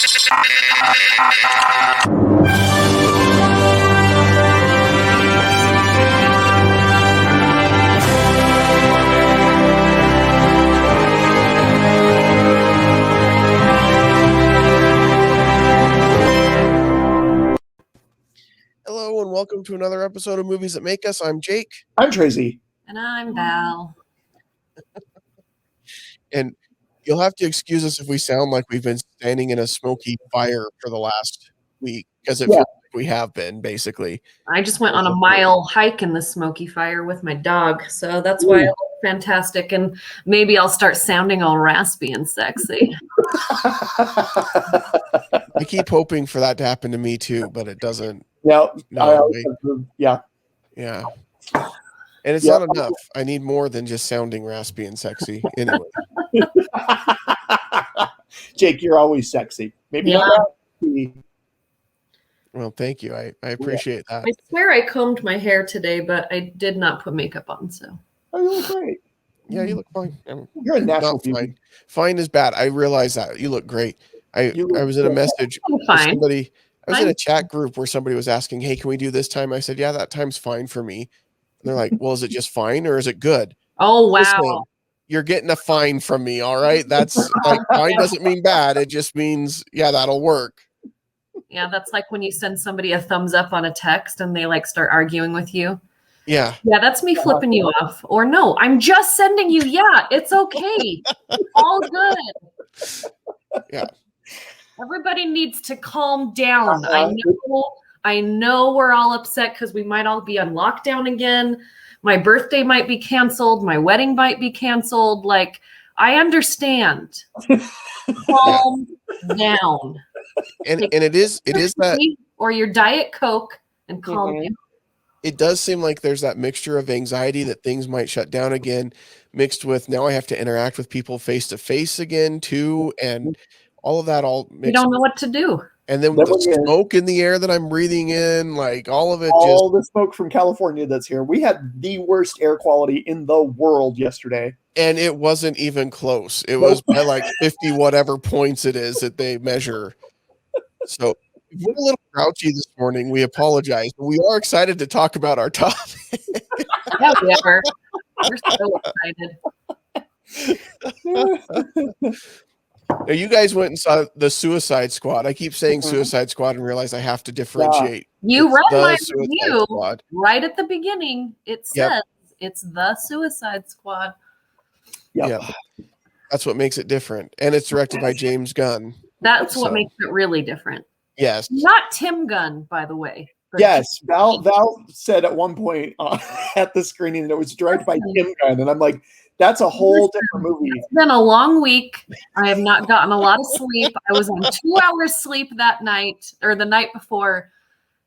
Hello and welcome to another episode of Movies That Make Us. I'm Jake. I'm Tracy. And I'm Val. And you'll have to excuse us if we sound like we've been standing in a smoky fire for the last week, because it feels like we have been, basically. I just went on a mile hike in the smoky fire with my dog, so that's why I look fantastic, and maybe I'll start sounding all raspy and sexy. I keep hoping for that to happen to me too, but it doesn't. Yeah. Yeah. And it's not enough. I need more than just sounding raspy and sexy. Anyway. Jake, you're always sexy. Maybe not. Well, thank you. I appreciate that. I swear I combed my hair today, but I did not put makeup on, so. Oh, you look great. Yeah, you look fine. You're a natural beauty. Fine. Fine is bad. I realize that. You look great. I was in a message with somebody. I was in a chat group where somebody was asking, hey, can we do this time? I said, yeah, that time's fine for me. And they're like, well, is it just fine or is it good? Oh, wow. Listen, you're getting a fine from me, all right? That's like, fine doesn't mean bad. It just means, yeah, that'll work. Yeah, that's like when you send somebody a thumbs up on a text and they like start arguing with you. Yeah. Yeah, that's me flipping you off. Or no, I'm just sending you, yeah, it's okay. All good. Yeah. Everybody needs to calm down. I know we're all upset because we might all be on lockdown again. My birthday might be canceled. My wedding might be canceled. Like, I understand. Calm down. And it is that, or your Diet Coke and calm down. It does seem like there's that mixture of anxiety that things might shut down again, mixed with now I have to interact with people face to face again too, and all of that all mixed. You don't know what to do. And then with the smoke in the air that I'm breathing in, like all of it, all the smoke from California that's here. We had the worst air quality in the world yesterday. And it wasn't even close. It was by like 50 whatever points it is that they measure. So if we're a little grouchy this morning, we apologize. But we are excited to talk about our topic. Yeah, we are. We're so excited. Now, you guys went and saw The Suicide Squad. I keep saying Suicide Squad and realize I have to differentiate. You read my review right at the beginning. It says it's The Suicide Squad. Yeah. That's what makes it different. And it's directed by James Gunn. That's what makes it really different. Yes. Not Tim Gunn, by the way. Yes. Val said at one point at the screening that it was directed by Tim Gunn. And I'm like, that's a whole different movie. It's been a long week. I have not gotten a lot of sleep. I was on 2 hours sleep that night or the night before.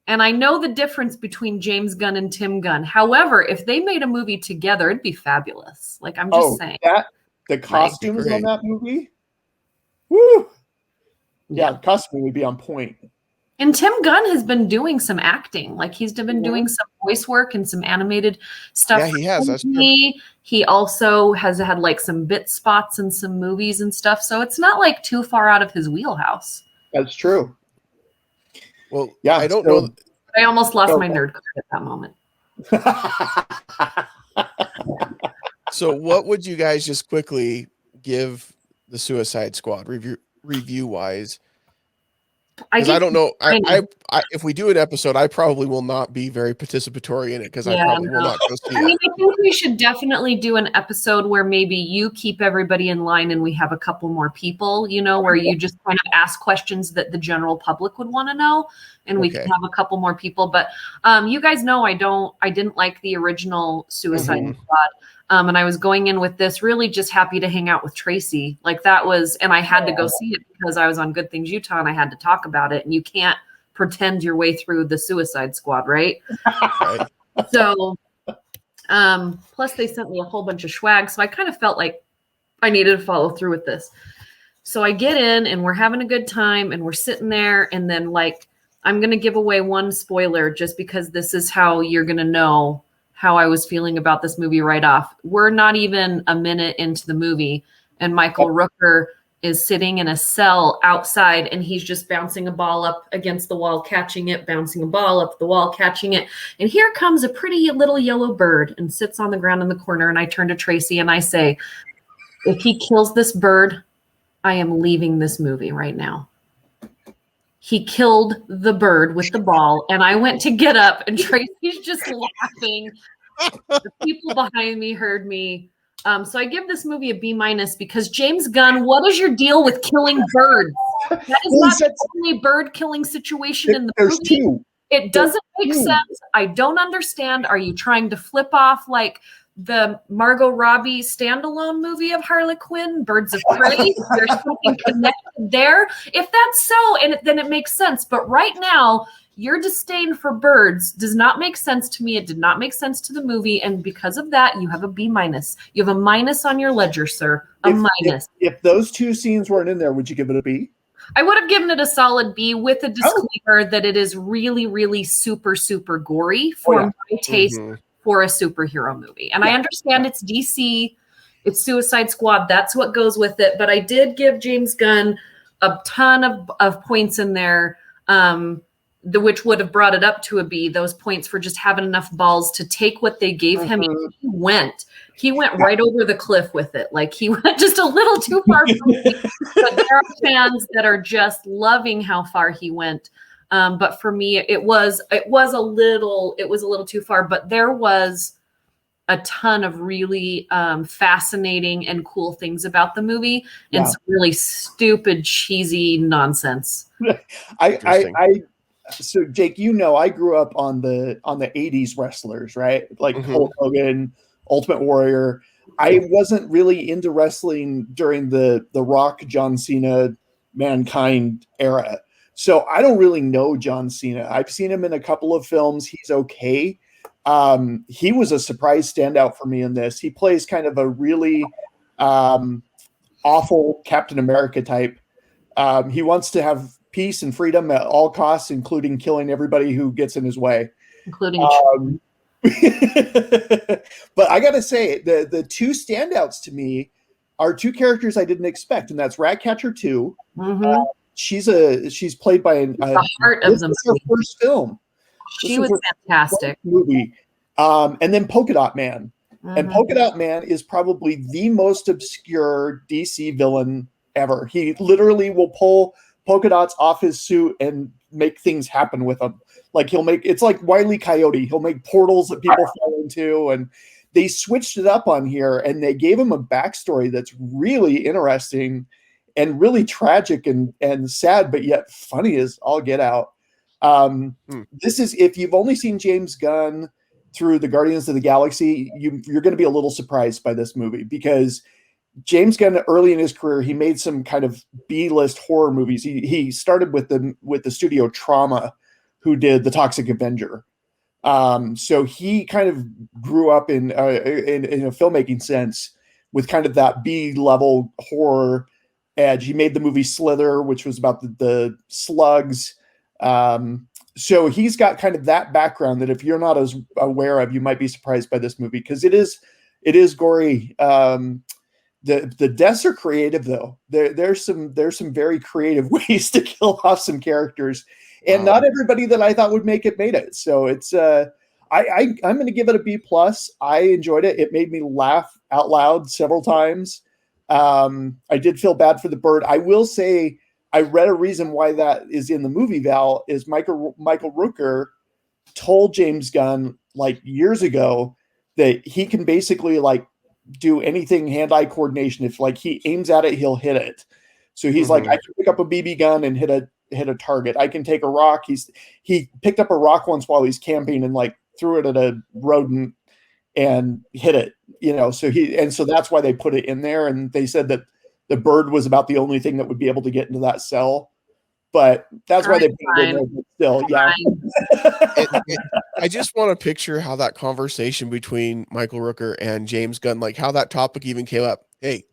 And I know the difference between James Gunn and Tim Gunn. However, if they made a movie together, it'd be fabulous. Like, I'm just saying. The costumes on that movie? Woo! Yeah, the costume would be on point. And Tim Gunn has been doing some acting. Like, he's been doing some voice work and some animated stuff. Yeah, he has. That's true. He also has had like some bit spots in some movies and stuff. So it's not like too far out of his wheelhouse. That's true. Well, yeah, I don't know. I almost lost my nerd card at that moment. So what would you guys just quickly give The Suicide Squad review wise? Because I don't know. I if we do an episode, I probably will not be very participatory in it because I probably will not go see it. I think we should definitely do an episode where maybe you keep everybody in line and we have a couple more people, where you just kind of ask questions that the general public would want to know, and we can have a couple more people. But you guys know I didn't like the original Suicide Squad. And I was going in with this really just happy to hang out with Tracy. Like that was, and I had to go see it because I was on Good Things Utah and I had to talk about it. And you can't pretend your way through the Suicide Squad, right? Right. So, plus they sent me a whole bunch of swag. So I kind of felt like I needed to follow through with this. So I get in and we're having a good time and we're sitting there. And then like, I'm going to give away one spoiler just because this is how you're going to know how I was feeling about this movie right off. We're not even a minute into the movie, and Michael Rooker is sitting in a cell outside, and he's just bouncing a ball up against the wall, catching it, bouncing a ball up the wall, catching it. And here comes a pretty little yellow bird and sits on the ground in the corner. And I turn to Tracy and I say, if he kills this bird, I am leaving this movie right now. He killed the bird with the ball, and I went to get up, and Tracy's just laughing. The people behind me heard me. So I give this movie a B- because James Gunn, what is your deal with killing birds? That is not the only bird killing situation in the movie. Two. It doesn't make sense. I don't understand. Are you trying to flip off like the Margot Robbie standalone movie of Harley Quinn, Birds of Prey? There's something connected there. If that's so, then it makes sense. But right now, your disdain for birds does not make sense to me. It did not make sense to the movie. And because of that, you have a B-. You have a minus on your ledger, sir. Minus. If those two scenes weren't in there, would you give it a B? I would have given it a solid B with a disclaimer that it is really, really super, super gory for my taste for a superhero movie. And I understand it's DC, it's Suicide Squad. That's what goes with it. But I did give James Gunn a ton of points in there, which would have brought it up to a B. Those points for just having enough balls to take what they gave him. He went right over the cliff with it. Like he went just a little too far from me. But there are fans that are just loving how far he went. But for me, it was a little too far. But there was a ton of really fascinating and cool things about the movie, and some really stupid, cheesy nonsense. So Jake, I grew up on the 80s wrestlers, right? Like Hulk Hogan, Ultimate Warrior. I wasn't really into wrestling during the Rock, John Cena, Mankind era. So I don't really know John Cena. I've seen him in a couple of films. He's okay. He was a surprise standout for me in this. He plays kind of a really awful Captain America type. He wants to have peace and freedom at all costs, including killing everybody who gets in his way. Including but I gotta say, the two standouts to me are two characters I didn't expect, and that's Ratcatcher 2. She's played by the heart of the movie. Her first film. She was fantastic. Movie. And then Polka Dot Man. And Polka Dot Man is probably the most obscure DC villain ever. He literally will pull polka dots off his suit and make things happen with them. Like it's like Wile E. Coyote. He'll make portals that people fall into, and they switched it up on here, and they gave him a backstory that's really interesting and really tragic and sad, but yet funny as all get out. This is, if you've only seen James Gunn through the Guardians of the Galaxy, you're going to be a little surprised by this movie, because James Gunn, early in his career, he made some kind of B-list horror movies. He started with the studio Trauma, who did The Toxic Avenger. So he kind of grew up in a filmmaking sense with kind of that B-level horror edge. He made the movie Slither, which was about the slugs. So he's got kind of that background that if you're not as aware of, you might be surprised by this movie, because it is gory. The deaths are creative, though. There's some very creative ways to kill off some characters, and not everybody that I thought would made it. So it's I'm going to give it a B+. I enjoyed it. It made me laugh out loud several times. I did feel bad for the bird. I will say, I read a reason why that is in the movie, Val, is Michael Rooker told James Gunn like years ago that he can basically like do anything hand-eye coordination. If like he aims at it, he'll hit it. So he's like, I can pick up a BB gun and hit a target. I can take a rock. He picked up a rock once while he's camping and like threw it at a rodent and hit it, so that's why they put it in there. And they said that the bird was about the only thing that would be able to get into that cell, but that's why they put it in there. But still, yeah. I just want to picture how that conversation between Michael Rooker and James Gunn, like how that topic even came up. Hey,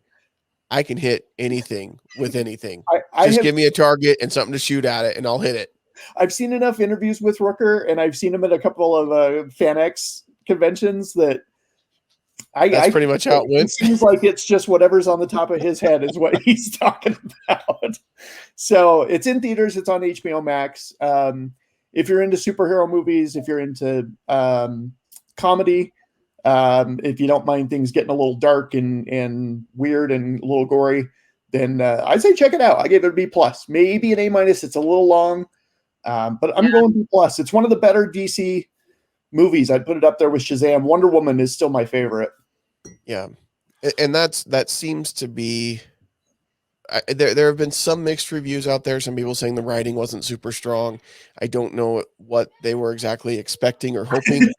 I can hit anything with anything. Just give me a target and something to shoot at it, and I'll hit it. I've seen enough interviews with Rooker, and I've seen him at a couple of FanX conventions that That's pretty much how it went. It seems like it's just whatever's on the top of his head is what he's talking about. So it's in theaters. It's on HBO Max. If you're into superhero movies, if you're into comedy, if you don't mind things getting a little dark and weird and a little gory, then I'd say check it out. I gave it a B+, maybe an A-. It's a little long, but I'm going B+. It's one of the better DC movies. I'd put it up there with Shazam. Wonder Woman is still my favorite. Yeah, and that seems to be. There have been some mixed reviews out there. Some people saying the writing wasn't super strong. I don't know what they were exactly expecting or hoping.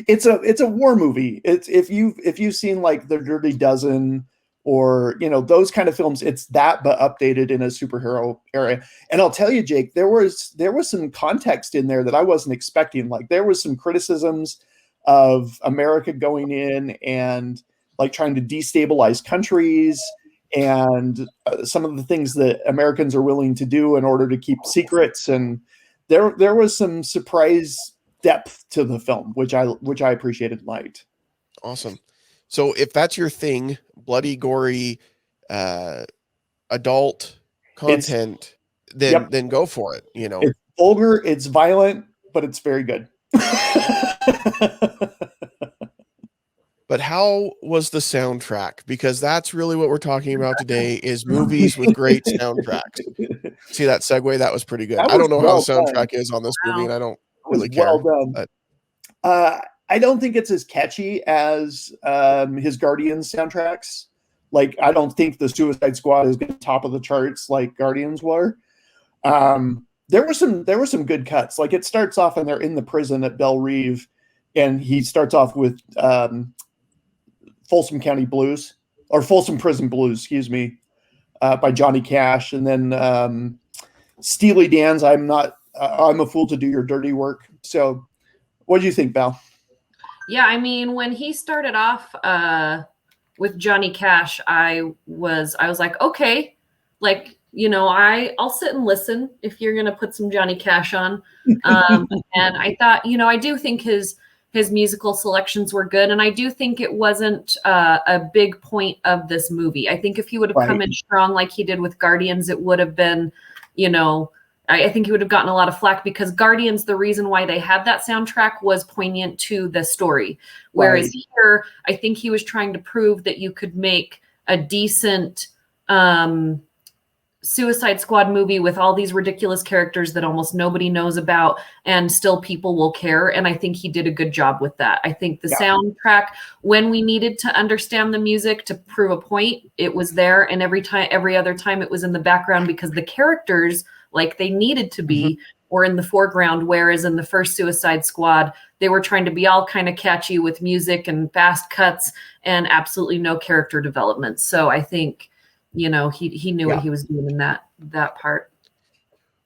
It's a war movie. It's if you've seen like The Dirty Dozen or those kind of films, it's that but updated in a superhero area. And I'll tell you, Jake, there was some context in there that I wasn't expecting. Like there was some criticisms of America going in and like trying to destabilize countries, and some of the things that Americans are willing to do in order to keep secrets. And there was some surprise depth to the film, which I appreciated and liked. Awesome. So if that's your thing, bloody, gory, adult content, then go for it. It's vulgar, it's violent, but it's very good. But how was the soundtrack? Because that's really what we're talking about today, is movies with great soundtracks. See that segue? That was pretty good. I don't know how the soundtrack is on this movie, and I don't really care. Well done. But I don't think it's as catchy as his Guardians soundtracks. Like, I don't think the Suicide Squad is going to top of the charts like Guardians were. There were some good cuts. Like, it starts off and they're in the prison at Belle Reve, and he starts off with Folsom County Blues, or Folsom Prison Blues, excuse me, by Johnny Cash. And then Steely Dan's I'm a Fool to Do Your Dirty Work. So what do you think, Val? Yeah, I mean, when he started off with Johnny Cash, I was like, okay, like, I'll sit and listen if you're going to put some Johnny Cash on. And I thought, I do think his musical selections were good. And I do think it wasn't a big point of this movie. I think if he would have come in strong like he did with Guardians, it would have been, I think he would have gotten a lot of flack, because Guardians, the reason why they had that soundtrack was poignant to the story. Whereas here, I think he was trying to prove that you could make a decent Suicide Squad movie with all these ridiculous characters that almost nobody knows about, and still people will care. And I think he did a good job with that. I think the soundtrack, when we needed to understand the music to prove a point, it was there. And every other time it was in the background, because the characters, like they needed to be, were in the foreground. Whereas in the first Suicide Squad, they were trying to be all kind of catchy with music and fast cuts and absolutely no character development. So I think, he knew what he was doing in that part.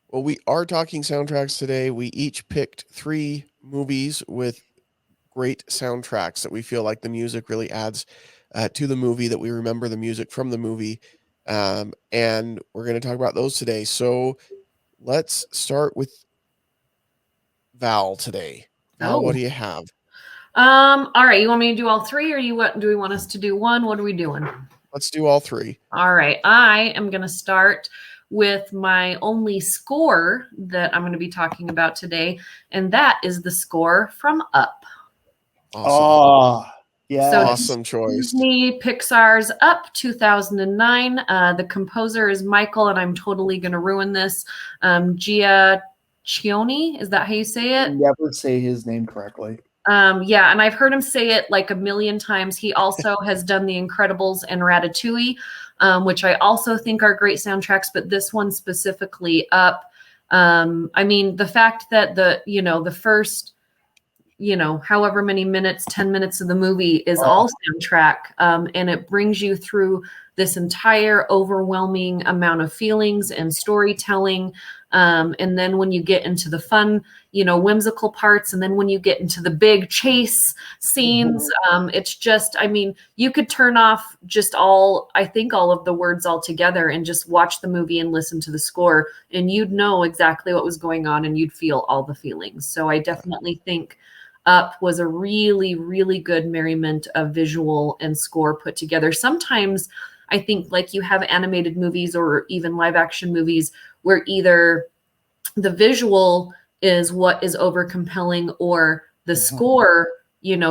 Well, we are talking soundtracks today. We each picked 3 movies with great soundtracks that we feel like the music really adds to the movie, that we remember the music from the movie. And we're going to talk about those today. So let's start with Val today. Val, what do you have? All right. You want me to do all 3, or do we want us to do one? What are we doing? Let's do all 3. All right. I am going to start with my only score that I'm going to be talking about today, and that is the score from Up. Awesome. Oh, yeah. So awesome choice. Disney Pixar's Up 2009. The composer is Michael, and I'm totally going to ruin this. Giacchione, is that how you say it? Never say his name correctly. Yeah, and I've heard him say it like a million times. He also has done The Incredibles and Ratatouille, which I also think are great soundtracks, but this one specifically, Up. I mean, the fact that the first, however many minutes, 10 minutes of the movie is all soundtrack, and it brings you through this entire overwhelming amount of feelings and storytelling. And then when you get into the fun, whimsical parts, and then when you get into the big chase scenes, it's just, I mean, you could turn off all of the words altogether and just watch the movie and listen to the score, and you'd know exactly what was going on, and you'd feel all the feelings. So I definitely think Up was a really, really good merriment of visual and score put together. Sometimes I think like you have animated movies or even live action movies where either the visual is what is over compelling or the score,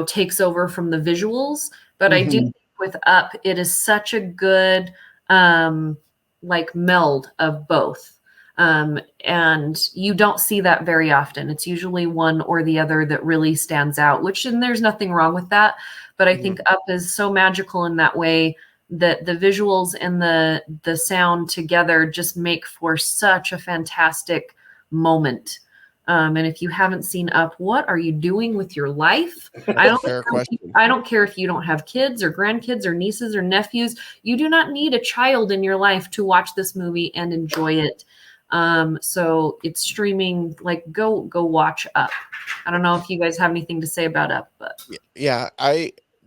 takes over from the visuals. But I do think with Up, it is such a good like meld of both. And you don't see that very often. It's usually one or the other that really stands out, and there's nothing wrong with that. But I think Up is so magical in that way that the visuals and the sound together just make for such a fantastic moment. And if you haven't seen Up, what are you doing with your life? I don't care if you don't have kids or grandkids or nieces or nephews. You do not need a child in your life to watch this movie and enjoy it. So it's streaming, like go watch Up. I don't know if you guys have anything to say about Up, but yeah,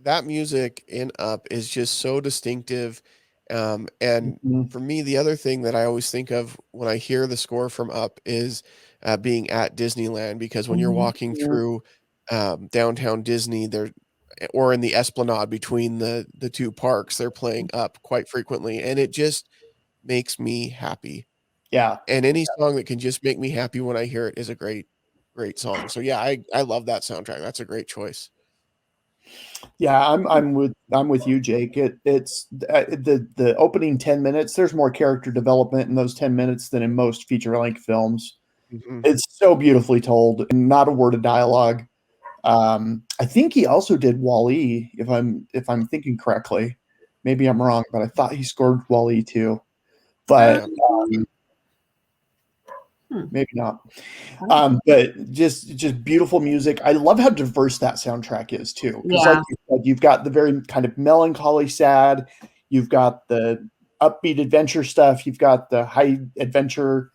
that music in Up is just so distinctive. And for me, the other thing that I always think of when I hear the score from Up is being at Disneyland, because when you're walking through downtown Disney, or in the Esplanade between the two parks, they're playing Up quite frequently, and it just makes me happy. Yeah. And any song that can just make me happy when I hear it is a great song. So yeah, I love that soundtrack. That's a great choice. Yeah, I'm with you, Jake. It's the opening 10 minutes. There's more character development in those 10 minutes than in most feature-length films. It's so beautifully told, and not a word of dialogue. I think he also did Wall-E, if I'm thinking correctly. Maybe I'm wrong, but I thought he scored Wall-E too. But maybe not. But just beautiful music. I love how diverse that soundtrack is too. Because like you said, you've got the very kind of melancholy, sad. You've got the upbeat adventure stuff. You've got the high adventure,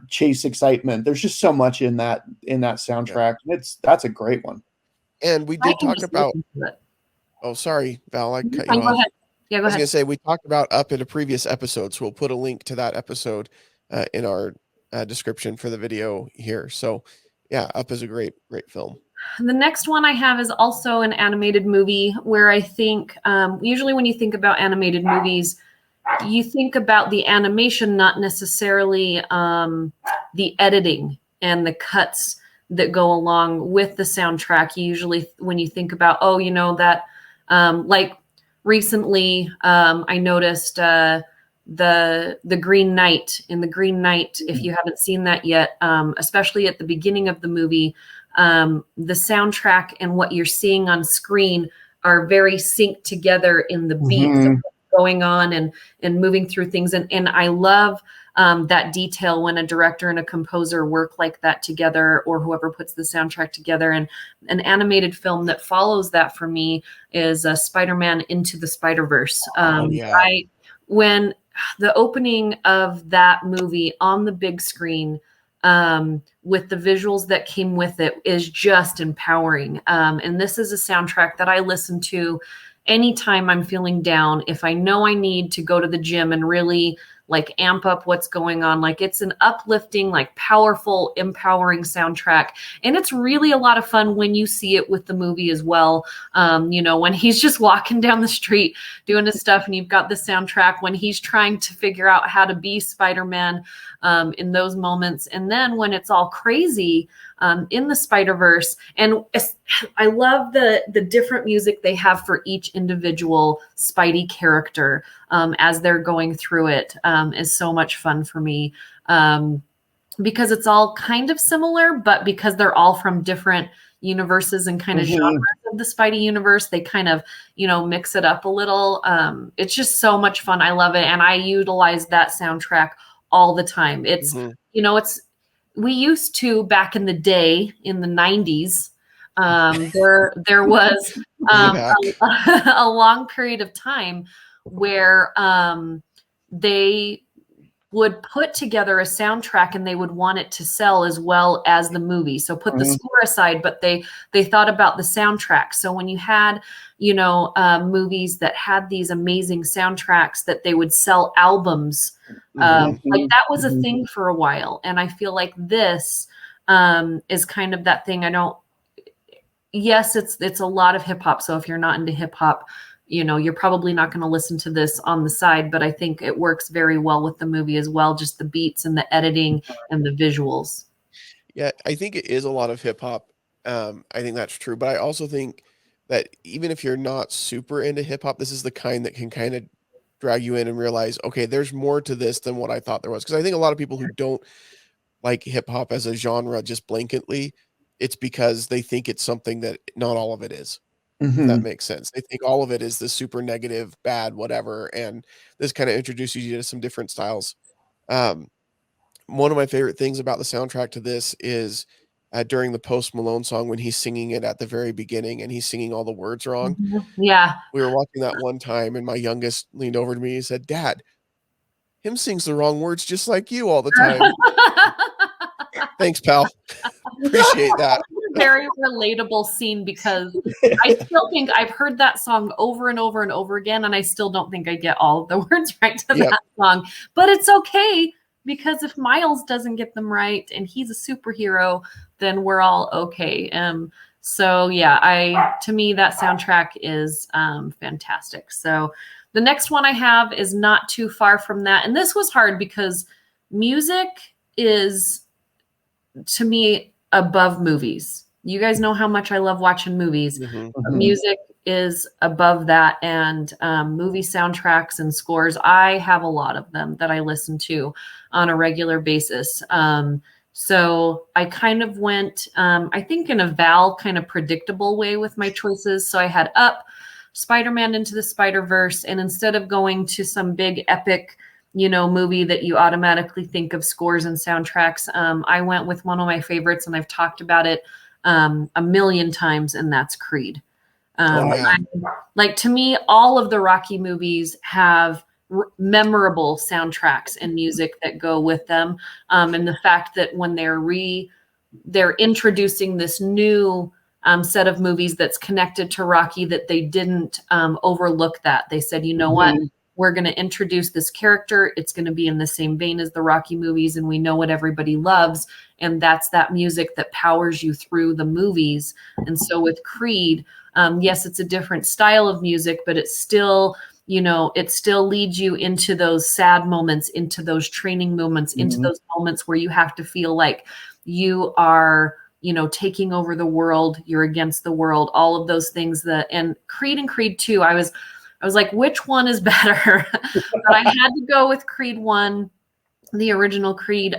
chase excitement. There's just so much in that soundtrack. That's a great one. And we did talk about. Oh, sorry, Val. I cut you off. Go ahead. Yeah, go ahead. I was going to say we talked about Up in a previous episode, so we'll put a link to that episode in our description for the video here. So yeah, Up is a great film. The next one I have is also an animated movie where I think usually when you think about animated movies, you think about the animation, not necessarily the editing and the cuts that go along with the soundtrack. Usually when you think about, that like recently I noticed the Green Knight. In the Green Knight, if you haven't seen that yet, especially at the beginning of the movie, the soundtrack and what you're seeing on screen are very synced together in the beats of what's going on and moving through things. And I love that detail when a director and a composer work like that together, or whoever puts the soundtrack together. And an animated film that follows that for me is Spider-Man Into the Spider-Verse. When the opening of that movie on the big screen, with the visuals that came with it, is just empowering. And this is a soundtrack that I listen to anytime I'm feeling down. If I know I need to go to the gym and really like amp up what's going on, like it's an uplifting, like powerful, empowering soundtrack. And it's really a lot of fun when you see it with the movie as well. When he's just walking down the street doing his stuff and you've got the soundtrack when he's trying to figure out how to be Spider-Man in those moments. And then when it's all crazy in the Spider-Verse, and I love the different music they have for each individual Spidey character as they're going through it, is so much fun for me because it's all kind of similar, but because they're all from different universes and kind of genres of the Spidey universe, they kind of, mix it up a little. It's just so much fun. I love it. And I utilize that soundtrack all the time. It's, we used to, back in the day in the 90s, there was a long period of time where they would put together a soundtrack and they would want it to sell as well as the movie. So put the score aside, but they thought about the soundtrack. So when you had, movies that had these amazing soundtracks, that they would sell albums, like that was a thing for a while. And I feel like this is kind of that thing. yes, it's a lot of hip hop. So if you're not into hip hop, you're probably not going to listen to this on the side, but I think it works very well with the movie as well. Just the beats and the editing and the visuals. Yeah, I think it is a lot of hip hop. I think that's true, but I also think that even if you're not super into hip hop, this is the kind that can kind of drag you in and realize, okay, there's more to this than what I thought there was. Because I think a lot of people who don't like hip hop as a genre just blanketly, it's because they think it's something that not all of it is. If that makes sense. They think all of it is this super negative, bad, whatever, and this kind of introduces you to some different styles. One of my favorite things about the soundtrack to this is during the Post Malone song when he's singing it at the very beginning and he's singing all the words wrong. Yeah. We were watching that one time and my youngest leaned over to me and said, "Dad, him sings the wrong words just like you all the time." Thanks, pal. Appreciate that. It's a very relatable scene because I still think I've heard that song over and over and over again, and I still don't think I get all of the words right to that song. But it's okay, because if Miles doesn't get them right and he's a superhero, then we're all okay. So yeah, to me that soundtrack is fantastic. So the next one I have is not too far from that, and this was hard because music is, to me, above movies. You guys know how much I love watching movies. Music is above that, and movie soundtracks and scores, I have a lot of them that I listen to on a regular basis. So I kind of went, I think, in a Val kind of predictable way with my choices. So I had Up, Spider-Man Into the Spider-Verse, and instead of going to some big epic movie that you automatically think of scores and soundtracks, I went with one of my favorites, and I've talked about it a million times, and that's Creed. Like, to me, all of the Rocky movies have memorable soundtracks and music that go with them. And the fact that when they're introducing this new set of movies that's connected to Rocky, that they didn't overlook that. They said, you know what? We're going to introduce this character. It's going to be in the same vein as the Rocky movies, and we know what everybody loves, and that's that music that powers you through the movies. And so with Creed, yes, it's a different style of music, but it's still, it still leads you into those sad moments, into those training moments, into those moments where you have to feel like you are, taking over the world, you're against the world, all of those things. And Creed and Creed 2, I was like, which one is better? But I had to go with Creed 1, the original Creed,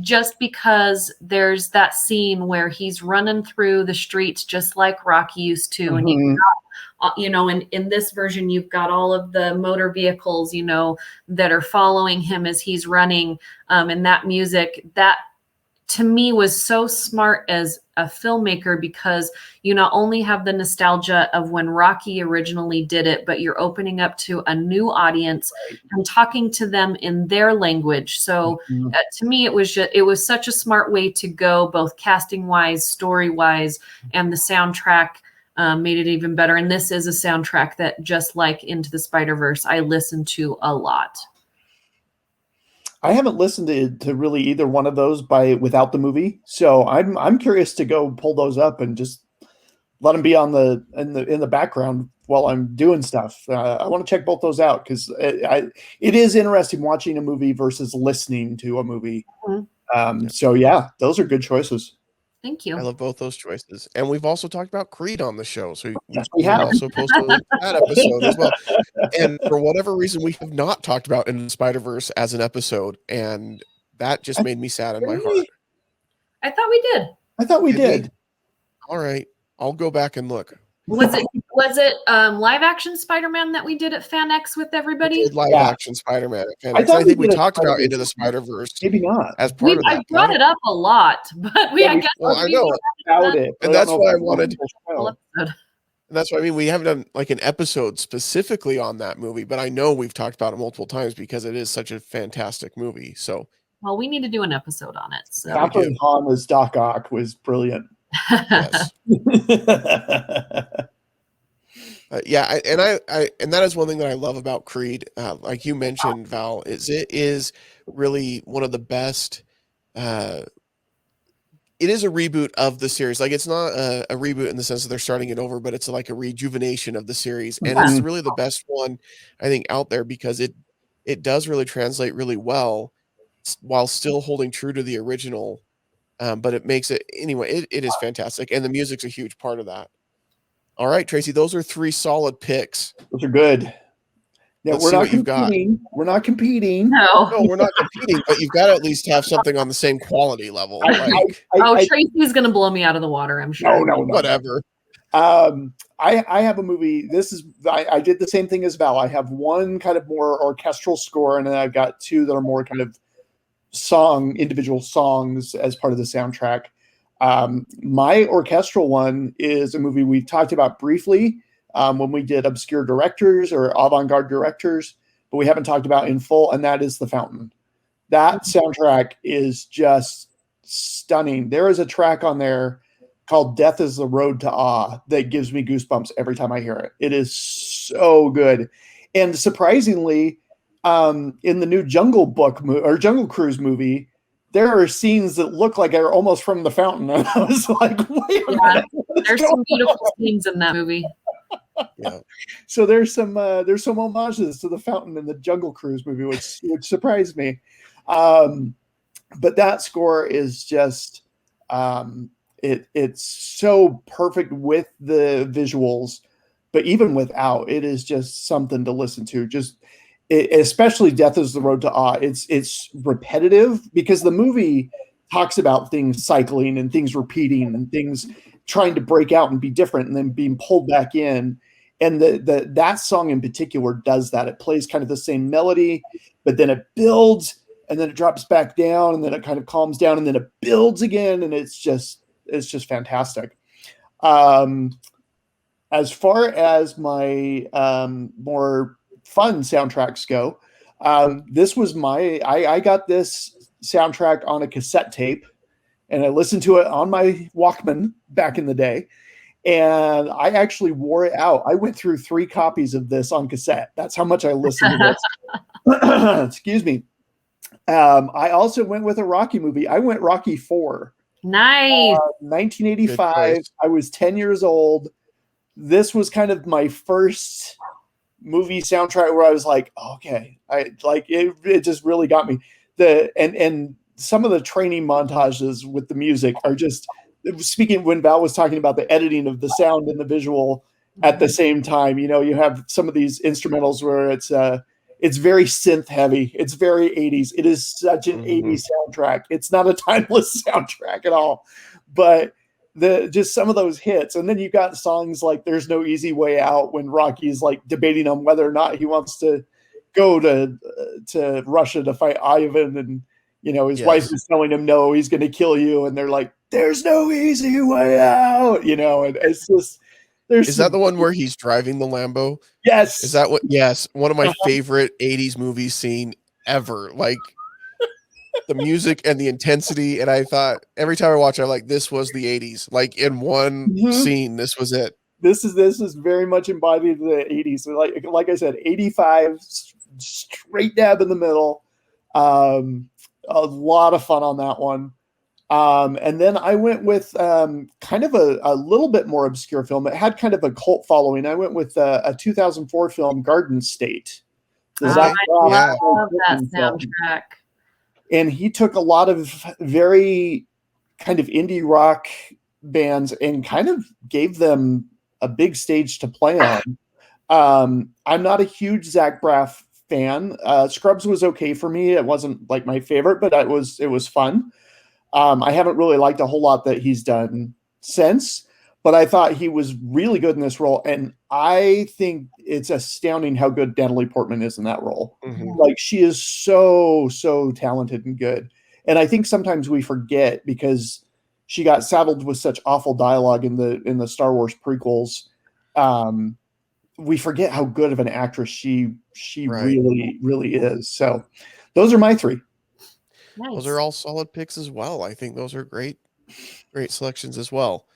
just because there's that scene where he's running through the streets just like Rocky used to. And you've got, in this version, you've got all of the motor vehicles, that are following him as he's running. And that music, that to me was so smart as a filmmaker, because you not only have the nostalgia of when Rocky originally did it, but you're opening up to a new audience and talking to them in their language. So to me, it was such a smart way to go, both casting wise, story wise, and the soundtrack made it even better. And this is a soundtrack that, just like Into the Spider-Verse, I listen to a lot. I haven't listened to really either one of those without the movie, so I'm curious to go pull those up and just let them be in the background while I'm doing stuff. I want to check both those out, because it is interesting watching a movie versus listening to a movie. So yeah, those are good choices. Thank you. I love both those choices. And we've also talked about Creed on the show. So we have also posted a link to that episode as well. And for whatever reason, we have not talked about Into the Spider-Verse as an episode. And that just made me sad in my heart. I thought we did. I thought we did. All right. I'll go back and look. Was it live action Spider-Man that we did at FanX with everybody? We did live action Spider-Man at FanX. I think we talked about Into the Spider-Verse. Maybe not. As part of that. I brought it up a lot, but I guess. Well, I know. About it, and that's why I wanted. And that's why we haven't done like an episode specifically on that movie, but I know we've talked about it multiple times because it is such a fantastic movie. So, well, we need to do an episode on it. So, Catherine Hahn as Doc Ock was brilliant. Yes. And that is one thing that I love about Creed. Like you mentioned, Val, is it is really one of the best is a reboot of the series. Like it's not a reboot in the sense that they're starting it over, but it's like a rejuvenation of the series. And it's really the best one, I think, out there because it does really translate really well while still holding true to the original. But it makes it anyway, it is fantastic. And the music's a huge part of that. All right, Tracy, those are 3 solid picks. Those are good. Yeah, we're not competing. We're not competing. No, we're not competing, but you've got to at least have something on the same quality level. Tracy's going to blow me out of the water, I'm sure. No. Whatever. I have a movie. I did the same thing as Val. I have one kind of more orchestral score, and then I've got 2 that are more kind of individual songs as part of the soundtrack. My orchestral one is a movie we've talked about briefly when we did obscure directors or avant-garde directors, but we haven't talked about in full, and that is The Fountain. That soundtrack is just stunning. There is a track on there called Death is the Road to Ah that gives me goosebumps every time I hear it. It is so good. And surprisingly, in the new Jungle Cruise movie, there are scenes that look like they're almost from The Fountain. And I was like, wait a minute. There's some beautiful scenes in that movie. Yeah. So there's some homages to The Fountain in the Jungle Cruise movie, which surprised me. But that score is just it's so perfect with the visuals, but even without, it is just something to listen to. Especially Death is the Road to Ah. It's repetitive because the movie talks about things cycling and things repeating and things trying to break out and be different and then being pulled back in. And that song in particular does that. It plays kind of the same melody, but then it builds and then it drops back down and then it kind of calms down and then it builds again. And it's just fantastic. As far as my more fun soundtracks go, this was I got this soundtrack on a cassette tape and I listened to it on my Walkman back in the day. And I actually wore it out. I went through 3 copies of this on cassette. That's how much I listened to this. Excuse me. I also went with a Rocky movie. I went Rocky 4. Nice. 1985. I was 10 years old. This was kind of my first movie soundtrack where I was like, okay, it just really got me. And some of the training montages with the music are just, speaking when Val was talking about the editing of the sound and the visual at the same time, you have some of these instrumentals where it's very synth heavy. It's very 80s. It is such an 80s soundtrack. It's not a timeless soundtrack at all, but just some of those hits. And then you got songs like There's No Easy Way Out when Rocky's like debating on whether or not he wants to go to Russia to fight Ivan. And, his wife is telling him, no, he's going to kill you. And they're like, there's no easy way out, and it's just, Is that the one where he's driving the Lambo? Yes. Is that what? Yes. One of my favorite 80s movies scene ever. Like the music and the intensity. And I thought every time I watch it, I'm like, this was the 80s. Like in one scene, this was it. This is very much embodied in the 80s. So like I said, 85, straight dab in the middle. A lot of fun on that one. And then I went with kind of a little bit more obscure film. It had kind of a cult following. I went with a 2004 film, Garden State. I love that soundtrack. And he took a lot of very kind of indie rock bands and kind of gave them a big stage to play on. I'm not a huge Zach Braff fan. Scrubs was okay for me. It wasn't like my favorite, but it was fun. I haven't really liked a whole lot that he's done since, but I thought he was really good in this role. And I think it's astounding how good Natalie Portman is in that role. Like she is so, so talented and good. And I think sometimes we forget because she got saddled with such awful dialogue in the Star Wars prequels. We forget how good of an actress she really, really is. So those are my 3. Nice. Those are all solid picks as well. I think those are great selections as well.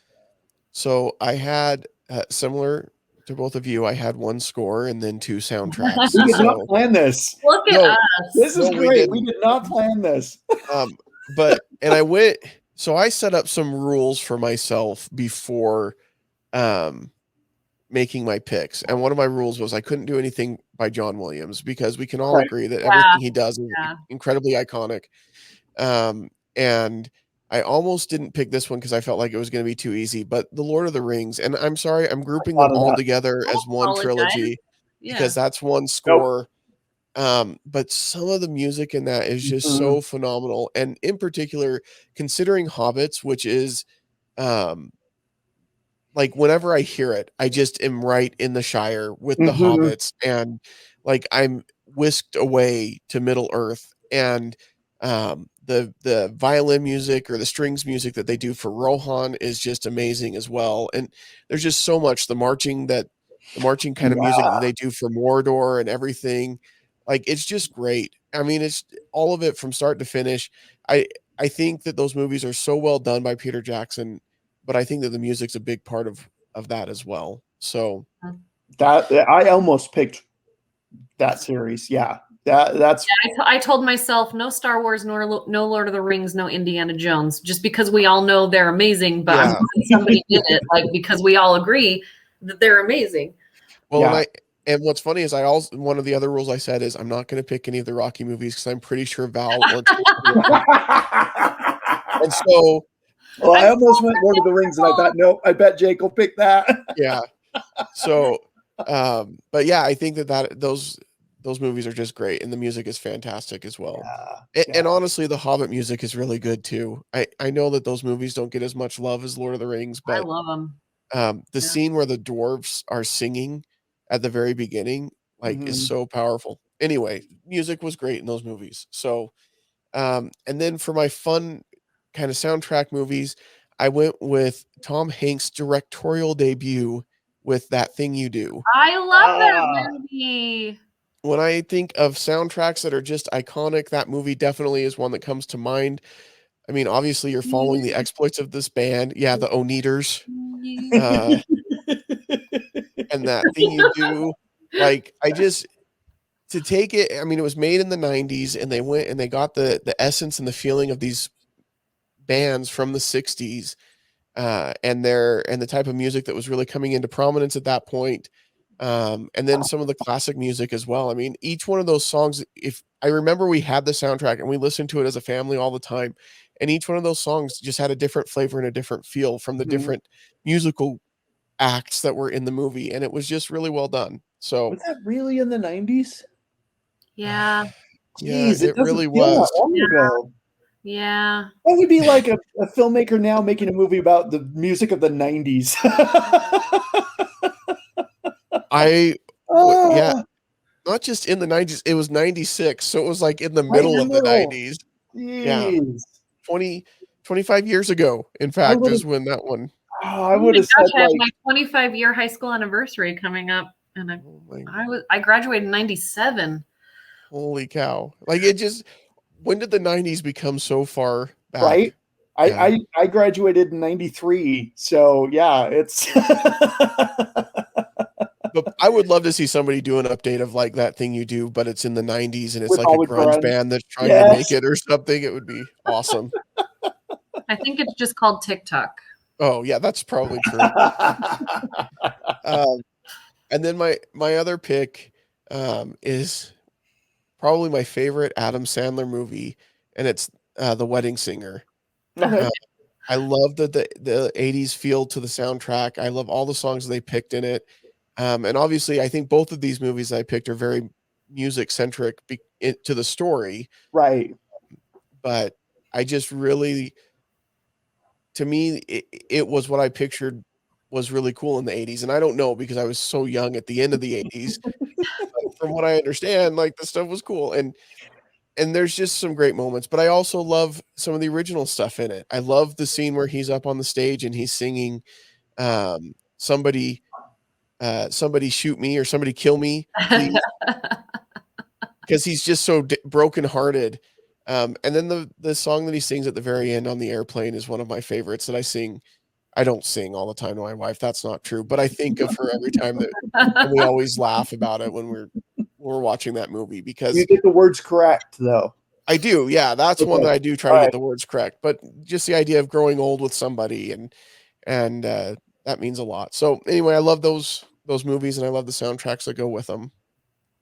So I had similar to both of you. I had 1 score and then 2 soundtracks. We did not plan this. Look at us. This is great. We did not plan this. And I went So I set up some rules for myself before making my picks. And one of my rules was I couldn't do anything by John Williams because we can all agree that everything he does is incredibly iconic. And I almost didn't pick this one because I felt like it was going to be too easy, but The Lord of the Rings, and I'm sorry, I'm grouping them all together as one trilogy because that's one score. But some of the music in that is just so phenomenal. And in particular, considering Hobbits, which is, like whenever I hear it, I just am right in the Shire with the hobbits, and like I'm whisked away to Middle Earth. And the violin music or the strings music that they do for Rohan is just amazing as well. And there's just so much the marching kind of music that they do for Mordor and everything. Like it's just great. I mean, it's all of it from start to finish. I think that those movies are so well done by Peter Jackson, but I think that the music's a big part of that as well. So that I almost picked that series. Yeah, that's. Yeah, I told myself no Star Wars, nor no Lord of the Rings, no Indiana Jones, just because we all know they're amazing. But I'm glad somebody did it, like because we all agree that they're amazing. Well, and what's funny is one of the other rules I said is I'm not going to pick any of the Rocky movies because I'm pretty sure Val wants to. And so, well, I almost went Lord of the Rings, and I thought, no, I bet Jake will pick that. Yeah. So, but yeah, I think that those movies are just great, and the music is fantastic as well. And honestly, the Hobbit music is really good too. I know that those movies don't get as much love as Lord of the Rings, but I love them. The scene where the dwarves are singing at the very beginning, like, is so powerful. Anyway, music was great in those movies. So, and then for my fun kind of soundtrack movies, I went with Tom Hanks' directorial debut with That Thing You Do. I love that movie. When I think of soundtracks that are just iconic, that movie definitely is one that comes to mind. I mean, obviously, you're following the exploits of this band. Yeah, the Oneaters. And That Thing You Do. Like, to take it, I mean, it was made in the 90s, and they went and they got the essence and the feeling of these bands from the 60s, and the type of music that was really coming into prominence at that point. And then some of the classic music as well. I mean, each one of those songs, if I remember, we had the soundtrack and we listened to it as a family all the time. And each one of those songs just had a different flavor and a different feel from the different musical acts that were in the movie. And it was just really well done. So was that really in the 90s? Yeah. Jeez, it really was. Yeah. That would be like a filmmaker now making a movie about the music of the 90s. Not just in the 90s, it was 96, so it was like in the middle of the 90s. Jeez. Yeah. 25 years ago, in fact, is when that one. I would have said, I have my 25-year high school anniversary coming up, and I graduated in 97. Holy cow. Like, it just, when did the 90s become so far back? Right? Yeah. I graduated in 93, so yeah, it's But I would love to see somebody do an update of like That Thing You Do, but it's in the 90s and it's with like a grunge band that's trying to make it or something. It would be awesome. I think it's just called TikTok. Oh yeah, that's probably true. And then my other pick is probably my favorite Adam Sandler movie, and it's The Wedding Singer. I love the 80s feel to the soundtrack. I love all the songs they picked in it. And obviously, I think both of these movies I picked are very music centric to the story. Right. But I just really, to me, it was what I pictured was really cool in the 80s. And I don't know because I was so young at the end of the 80s. But from what I understand, like, the stuff was cool. And there's just some great moments. But I also love some of the original stuff in it. I love the scene where he's up on the stage and he's singing somebody shoot me or somebody kill me, please. Because he's just so brokenhearted. And then the song that he sings at the very end on the airplane is one of my favorites that I sing. I don't sing all the time to my wife. That's not true. But I think of her every time and we always laugh about it when we're watching that movie because you get the words correct though. I do. Yeah, that's one that I do try to get the words correct. But just the idea of growing old with somebody and that means a lot. So anyway, I love those movies and I love the soundtracks that go with them.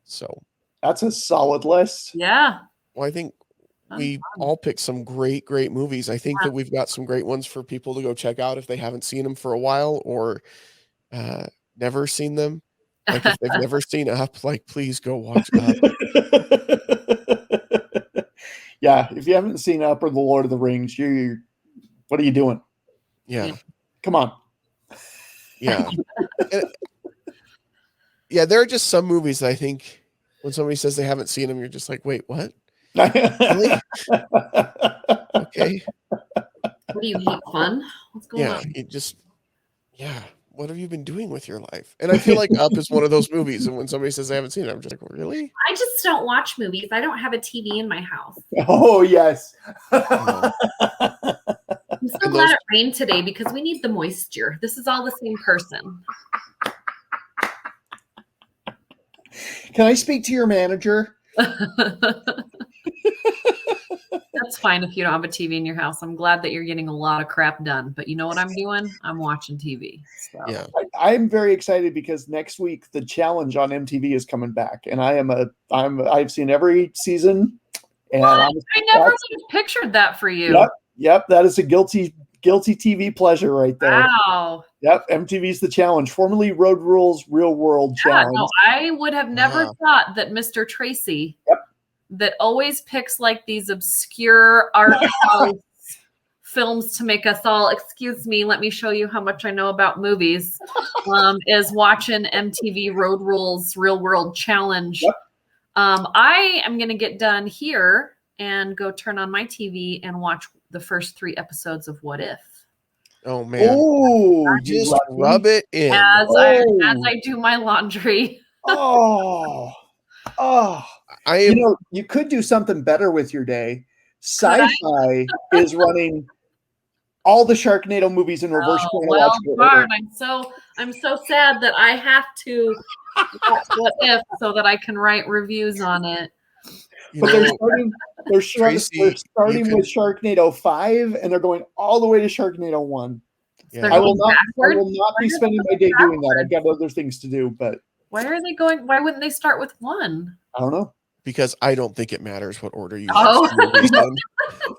So that's a solid list. Yeah. Well, I think we all picked some great movies. I think that we've got some great ones for people to go check out if they haven't seen them for a while or never seen them. Like if they've never seen Up, like please go watch Up. Yeah, if you haven't seen Up or The Lord of the Rings, what are you doing? Yeah. Come on. Yeah. Yeah, there are just some movies that I think when somebody says they haven't seen them, you're just like, wait, what? Really? Okay. What do you hate fun? What's going on? What have you been doing with your life? And I feel like Up is one of those movies. And when somebody says they haven't seen it, I'm just like, really? I just don't watch movies. I don't have a TV in my house. Oh, yes. I'm so glad it rained today because we need the moisture. This is all the same person. Can I speak to your manager? That's fine if you don't have a TV in your house. I'm glad that you're getting a lot of crap done. But you know what I'm doing? I'm watching TV. So. Yeah, I'm very excited because next week the challenge on MTV is coming back, and I've seen every season, and I never would have pictured that for you. Yep, that is a guilty TV pleasure right there. Wow. Yep, MTV's The Challenge, formerly Road Rules Real World Challenge. No, I would have never thought that Mr. Tracy, that always picks like these obscure art house films to make us all, excuse me, let me show you how much I know about movies, is watching MTV Road Rules Real World Challenge. Yep. I am going to get done here and go turn on my TV and watch the first 3 episodes of What If. Oh man! Just rub it in as I do my laundry. You could do something better with your day. Sci-Fi is running all the Sharknado movies in reverse chronological order. I'm so sad that I have to watch What If so that I can write reviews on it. But they're starting with Sharknado 5 and they're going all the way to Sharknado 1. Yeah. I will not be spending my day doing that. I've got other things to do, but why are they going? Why wouldn't they start with 1? I don't know. Because I don't think it matters what order you watch the movies in.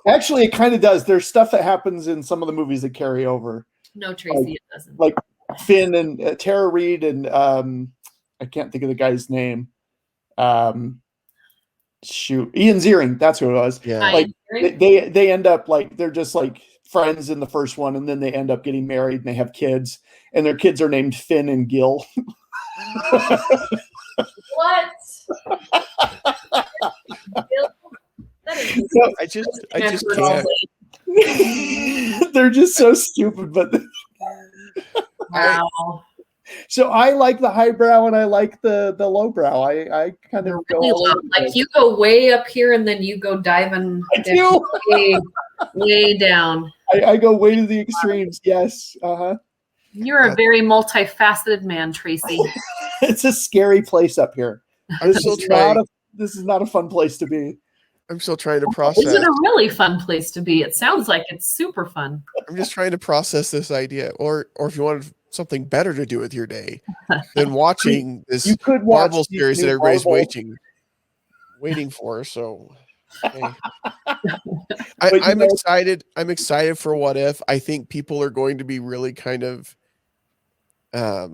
Actually, it kind of does. There's stuff that happens in some of the movies that carry over. No, Tracy, it doesn't. Like Finn and Tara Reid and I can't think of the guy's name. Ian Ziering, that's who it was. Yeah. Like they end up like they're just like friends in the first one, and then they end up getting married and they have kids, and their kids are named Finn and Gil. What? I just can't. They're just so stupid, but wow. So I like the highbrow and I like the lowbrow. I kind of go like you go way up here and then you go diving way down. I go way to the extremes. Yes. You're a very multifaceted man, Tracy. It's a scary place up here. This is not a fun place to be. I'm still trying to process. Is it a really fun place to be? It sounds like it's super fun. I'm just trying to process this idea. Or if you wanted something better to do with your day than watching this Marvel series that everybody's waiting for. So I'm excited. I'm excited for What If. I think people are going to be really kind of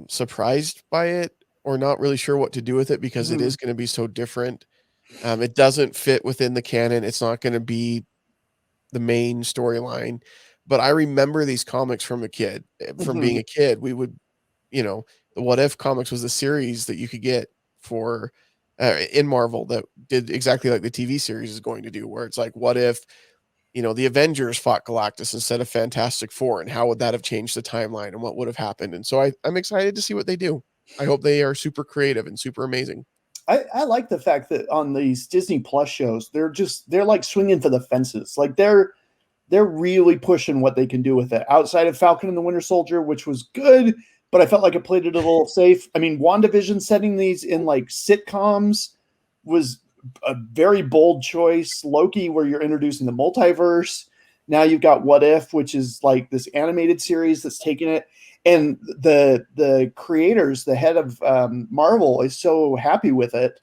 surprised by it or not really sure what to do with it because it is going to be so different. It doesn't fit within the canon. It's not going to be the main storyline. But I remember these comics from being a kid. We would, the What If comics was a series that you could get for in Marvel that did exactly like the TV series is going to do, where it's like, what if, the Avengers fought Galactus instead of Fantastic Four, and how would that have changed the timeline and what would have happened? And so I'm excited to see what they do. I hope they are super creative and super amazing. I like the fact that on these Disney Plus shows, they're like swinging for the fences. Like they're really pushing what they can do with it outside of Falcon and the Winter Soldier, which was good, but I felt like it played it a little safe. I mean, WandaVision setting these in like sitcoms was a very bold choice. Loki, where you're introducing the multiverse. Now you've got What If, which is like this animated series that's taking it. And the creators, the head of Marvel, is so happy with it.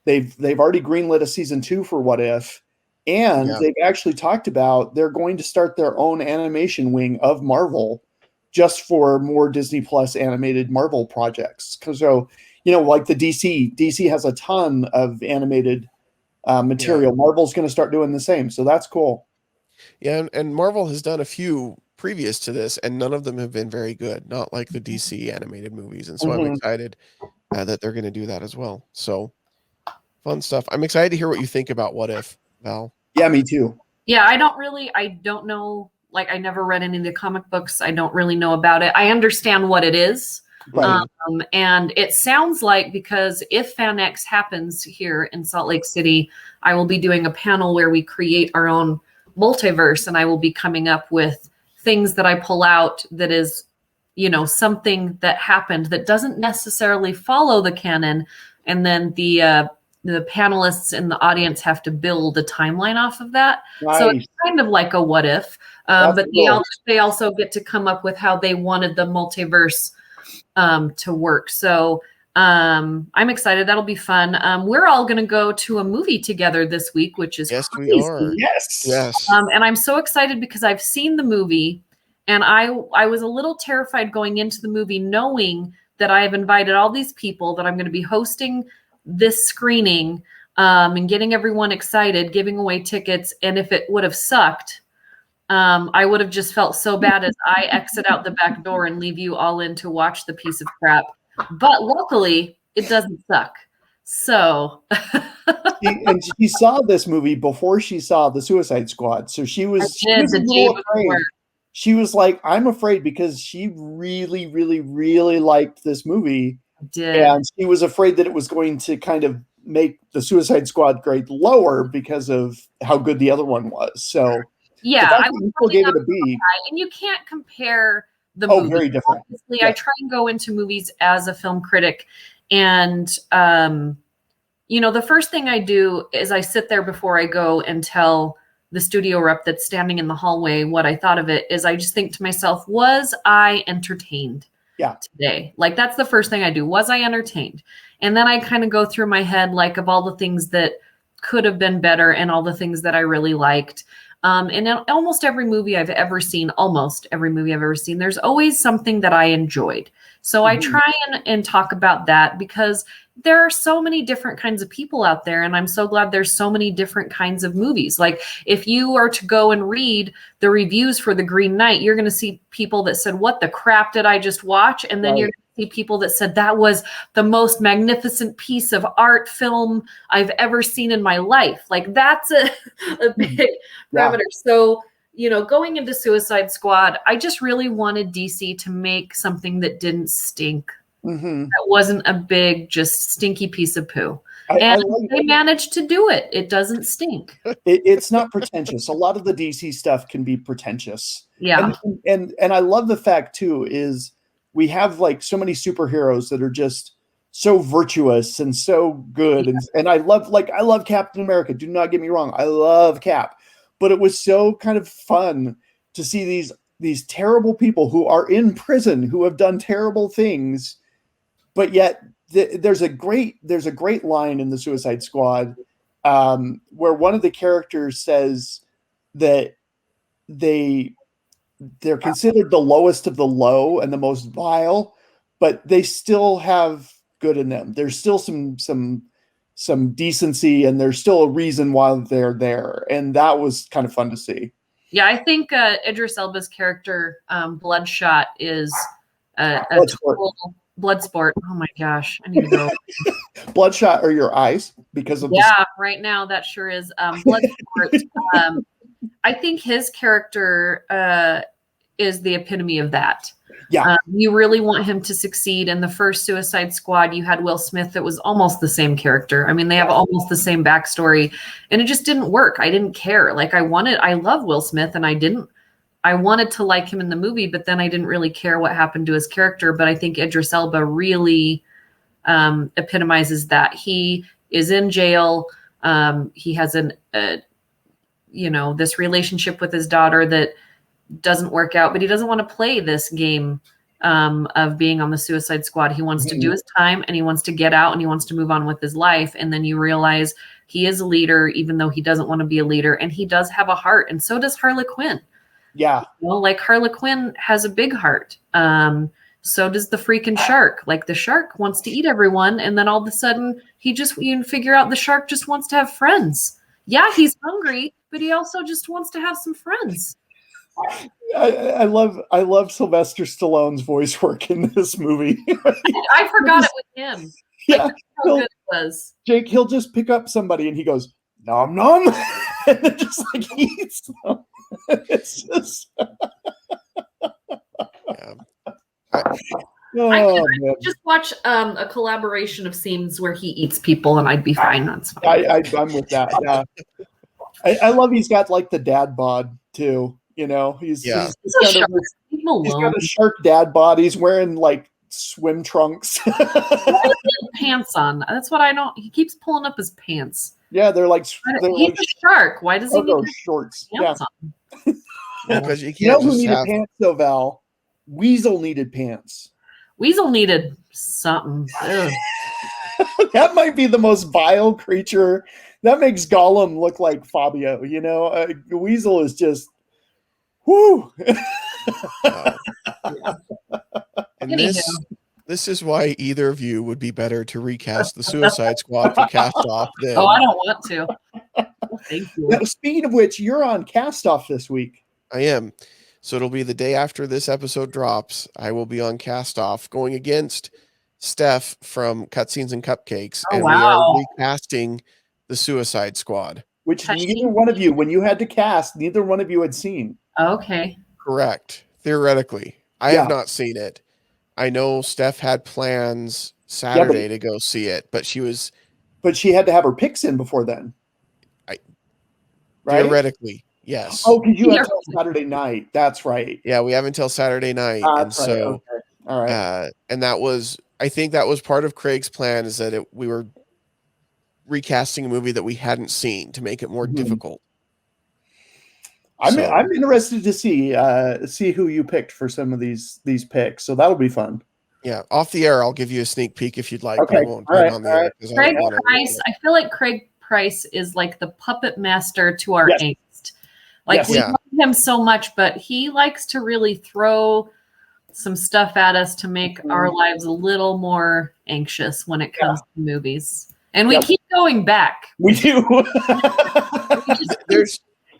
They've already greenlit a season 2 for What If, and they've actually talked about they're going to start their own animation wing of Marvel, just for more Disney Plus animated Marvel projects. So, like the DC has a ton of animated material. Marvel's going to start doing the same, so that's cool. Yeah, and Marvel has done a few previous to this, and none of them have been very good, not like the DC animated movies. And so I'm excited that they're going to do that as well. So fun stuff. I'm excited to hear what you think about What If, Val. Yeah, me too. Yeah, I don't know. Like, I never read any of the comic books. I don't really know about it. I understand what it is. Right. And it sounds like, because if FanX happens here in Salt Lake City, I will be doing a panel where we create our own multiverse, and I will be coming up with things that I pull out that is, something that happened that doesn't necessarily follow the canon. And then the panelists in the audience have to build a timeline off of that. Nice. So it's kind of like a what if, but cool. They also get to come up with how they wanted the multiverse to work. So I'm excited. That'll be fun. We're all going to go to a movie together this week, which is crazy. We are. Yes. And I'm so excited because I've seen the movie, and I was a little terrified going into the movie, knowing that I have invited all these people, that I'm going to be hosting this screening, and getting everyone excited, giving away tickets. And if it would have sucked, I would have just felt so bad as I exit out the back door and leave you all in to watch the piece of crap. But luckily, it doesn't suck. So, and she saw this movie before she saw the Suicide Squad. So she was the day before. She was like, I'm afraid, because she really, really, really liked this movie. And she was afraid that it was going to kind of make the Suicide Squad grade lower because of how good the other one was. So yeah, I still gave it a B. And you can't compare the movie. Very different. Obviously, I try and go into movies as a film critic, and the first thing I do is I sit there before I go and tell the studio rep that's standing in the hallway what I thought of it. Is I just think to myself, was I entertained today? Like, that's the first thing I do. Was I entertained? And then I kind of go through my head, like, of all the things that could have been better and all the things that I really liked. And in almost every movie I've ever seen, there's always something that I enjoyed. So I try and talk about that, because there are so many different kinds of people out there. And I'm so glad there's so many different kinds of movies. Like, if you are to go and read the reviews for The Green Knight, you're going to see people that said, what the crap did I just watch? And then you're going to see people that said, that was the most magnificent piece of art film I've ever seen in my life. Like, that's a big parameter. So, going into Suicide Squad, I just really wanted DC to make something that didn't stink. That wasn't a big, just stinky piece of poo. And they managed to do it. It doesn't stink. It's not pretentious. A lot of the DC stuff can be pretentious. Yeah. And I love the fact, too, is we have, like, so many superheroes that are just so virtuous and so good. Yeah. And I love Captain America. Do not get me wrong. I love Cap. But it was so kind of fun to see these terrible people who are in prison, who have done terrible things. But yet there's a great line in the Suicide Squad where one of the characters says that they're considered the lowest of the low and the most vile, but they still have good in them. There's still some decency, and there's still a reason why they're there. And that was kind of fun to see. Yeah, I think Idris Elba's character, Bloodshot, is a total Bloodsport. Oh my gosh, I need to go. Bloodshot are your eyes because of right now that sure is Bloodsport. I think his character is the epitome of that. Yeah, you really want him to succeed. In the first Suicide Squad, you had Will Smith that was almost the same character. I mean, they have almost the same backstory, and it just didn't work. I didn't care. Like, I love Will Smith, and I wanted to like him in the movie, but then I didn't really care what happened to his character. But I think Idris Elba really epitomizes that. He is in jail. He has this relationship with his daughter that doesn't work out, but he doesn't want to play this game of being on the Suicide Squad. He wants to do his time, and he wants to get out, and he wants to move on with his life. And then you realize he is a leader, even though he doesn't want to be a leader, and he does have a heart, and so does Harley Quinn. Yeah. Like Harley Quinn has a big heart. So does the freaking shark. Like the shark wants to eat everyone, and then all of a sudden you figure out the shark just wants to have friends. Yeah, he's hungry, but he also just wants to have some friends. I love Sylvester Stallone's voice work in this movie. I forgot it was him. Yeah, like, how good it was. Jake, he'll just pick up somebody and he goes nom nom, and then just like eats them. It's just. I just watch a collaboration of scenes where he eats people, and I'd be fine. That's fine. I'm with that. Yeah, I love he's got like the dad bod too. He's got a shark dad bod. He's wearing like swim trunks. Pants on. That's what I know. He keeps pulling up his pants. Yeah, he's a shark. Why does he need shorts? Pants on? Because you can't who needed pants though, Val? Weasel needed pants. Weasel needed something. That might be the most vile creature. That makes Gollum look like Fabio. Weasel is just. Whoo! And this is why either of you would be better to recast the Suicide Squad for Cast Off than... Oh, I don't want to. Thank you. Now, speaking of which, you're on Cast Off this week. I am. So it'll be the day after this episode drops. I will be on Cast Off going against Steph from Cutscenes and Cupcakes. Oh, and wow. We are recasting the Suicide Squad. Which neither one of you, when you had to cast, neither one of you had seen. Okay. Correct. Theoretically. I have not seen it. I know Steph had plans Saturday to go see it, but she had to have her picks in before then. Right? Theoretically, yes. Oh, because you have until Saturday night. That's right. Yeah, we have until Saturday night. And so, okay. All right. And I think that was part of Craig's plan, is that we were recasting a movie that we hadn't seen to make it more difficult. I'm interested to see who you picked for some of these picks. So that'll be fun. Yeah, off the air, I'll give you a sneak peek if you'd like. Okay. I won't put it on the air. Craig Price. I feel like Craig Price is like the puppet master to our angst. Like we love him so much, but he likes to really throw some stuff at us to make our lives a little more anxious when it comes to movies. And we keep going back. We do.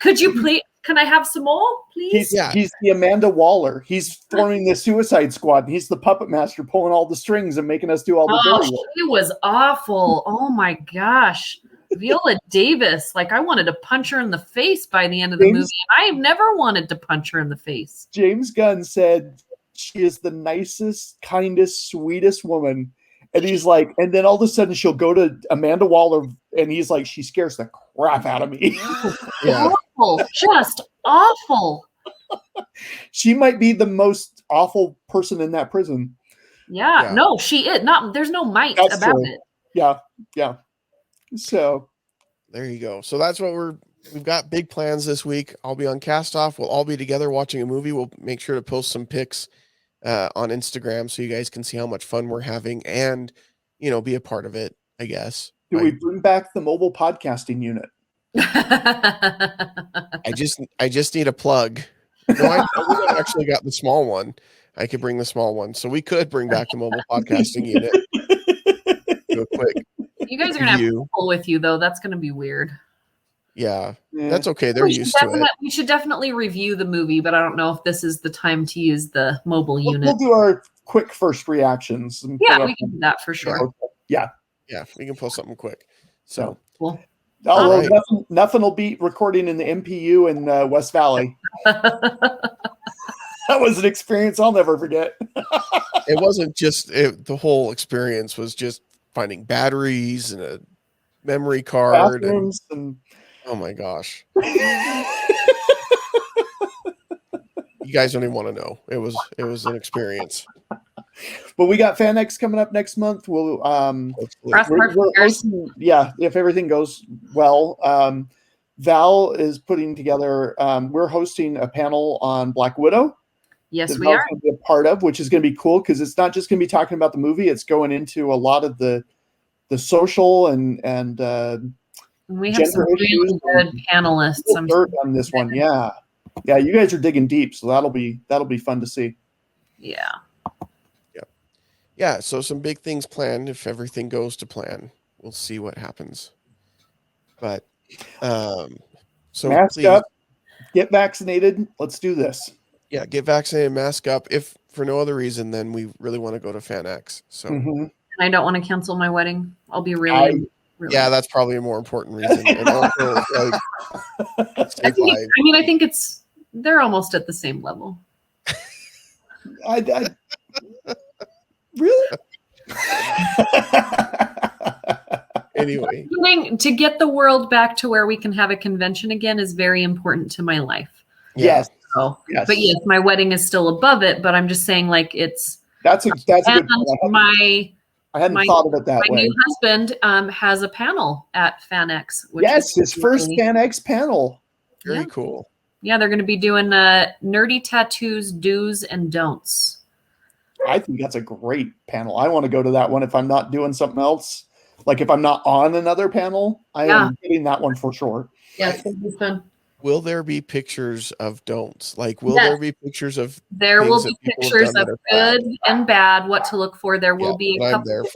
Could you please? Can I have some more, please? He's the Amanda Waller. He's forming the Suicide Squad. And he's the puppet master, pulling all the strings and making us do all the dirty work. She was awful. Oh my gosh. Viola Davis. Like, I wanted to punch her in the face by the end of the movie. I have never wanted to punch her in the face. James Gunn said she is the nicest, kindest, sweetest woman. And he's like, and then all of a sudden she'll go to Amanda Waller, and he's like, she scares the crap out of me. Yeah. Awful. Just awful. She might be the most awful person in that prison. Yeah. No, she is not. There's no might about it. Yeah. So there you go. So that's what we've got big plans this week. I'll be on Cast Off. We'll all be together watching a movie. We'll make sure to post some pics on Instagram so you guys can see how much fun we're having and, be a part of it, I guess. Do we bring back the mobile podcasting unit? I just need a plug. No, I actually got the small one. I could bring the small one. So we could bring back the mobile podcasting unit. Do a quick. You guys are going to have people with you, though. That's going to be weird. Yeah, that's okay. They're used to it. We should definitely review the movie, but I don't know if this is the time to use the mobile unit. We'll do our quick first reactions. Yeah, we can do that for sure. Yeah, we can post something quick. So cool. Nothing will beat recording in the MPU in West Valley. That was an experience I'll never forget. It wasn't just the whole experience was just finding batteries and a memory card and oh my gosh. You guys don't even want to know. It was an experience. But we got FanX coming up next month. We'll if everything if everything goes well. Val is putting together. We're hosting a panel on Black Widow. Yes, we are. Going to be a part of, which is going to be cool because it's not just going to be talking about the movie; it's going into a lot of the social and we have some really good panelists. On this one, yeah. You guys are digging deep, so that'll be fun to see. Yeah. So some big things planned. If everything goes to plan, we'll see what happens. But so mask please up, get vaccinated. Let's do this. Yeah, get vaccinated, mask up. If for no other reason, then we really want to go to FanX. So, and I don't want to cancel my wedding. I'll be really. Yeah, that's probably a more important reason. And also, like, I think they're almost at the same level. I really. Anyway, to get the world back to where we can have a convention again is very important to my life. Yes. Yes. But yes, my wedding is still above it. But I'm just saying, like, that's a good point. I hadn't thought of it that way. My new husband has a panel at FanX. His first FanX panel. Very cool. Yeah, they're going to be doing nerdy tattoos, do's and don'ts. I think that's a great panel. I want to go to that one if I'm not doing something else. Like if I'm not on another panel, I am getting that one for sure. Yeah, it's going to be fun. Will there be pictures of don'ts? Like, will there be pictures of? There will be pictures of good and bad, what to look for. There will be a couple.